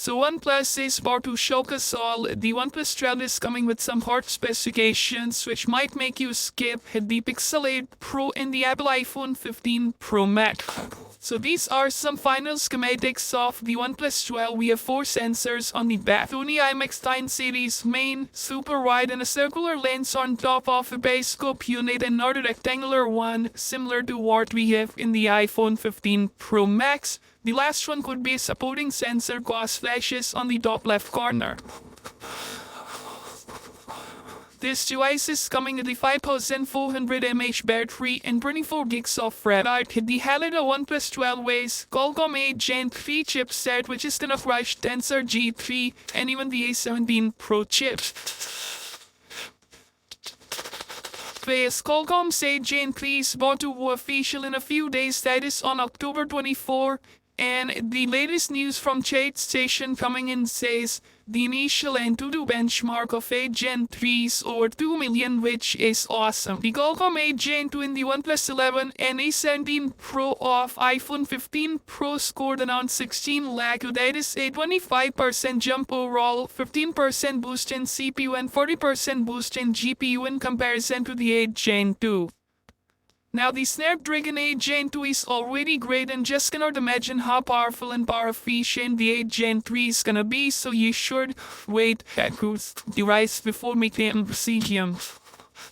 So OnePlus is about to shock us all. The OnePlus 12 is coming with some hot specifications which might make you skip the Pixel 8 Pro and the Apple iPhone 15 Pro Max. So these are some final schematics of the OnePlus 12. We have 4 sensors on the back, Sony IMX9 series main, super wide and a circular lens on top of a periscope unit and not a rectangular one similar to what we have in the iPhone 15 Pro Max. The last one could be a supporting sensor cause flashes on the top left corner. This device is coming with a 5400 mAh battery and 24 gigs of RAM. The highlight of OnePlus 12 weighs Qualcomm 8 Gen 3 chipset, which is gonna crush Tensor G3 and even the A17 Pro chip. This Qualcomm's 8 Gen 3 is about to go official in a few days, that is on October 24. And the latest news from Chat Station coming in says the initial Antutu benchmark of 8 Gen 3s over 2 million, which is awesome. The Qualcomm 8 Gen 2 in the OnePlus 11 and A17 Pro of iPhone 15 Pro scored around 16 lakh. That is a 25% jump overall, 15% boost in CPU and 40% boost in GPU in comparison to the 8 Gen 2. Now the Snapdragon 8 Gen 2 is already great and just cannot imagine how powerful and power efficient the 8 Gen 3 is gonna be, so you should wait at the device before making a decision.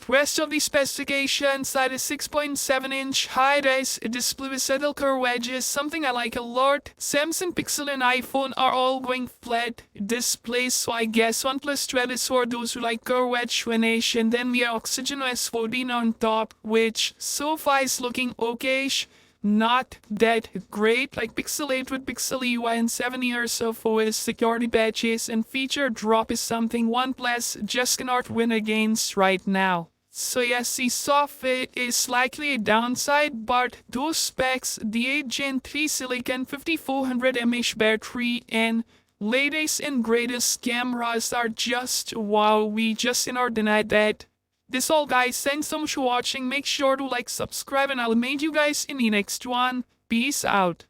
Rest of the specifications are a 6.7-inch high-res display with subtle curved edges, something I like a lot. Samsung Pixel and iPhone are all going flat displays, so I guess OnePlus 12 is for those who like curved edge finish. And then we have OxygenOS 14 on top, which so far is looking okayish. Not that great, like Pixel 8 with Pixel UI and 7 years of OS security patches and feature drop is something OnePlus just cannot win against right now. So yes, the software is likely a downside, but those specs, the 8 Gen 3 Silicon 5400 mAh battery and latest and greatest cameras are just wow, we just cannot deny that. This all guys, thanks so much for watching, make sure to like, subscribe and I'll meet you guys in the next one. Peace out.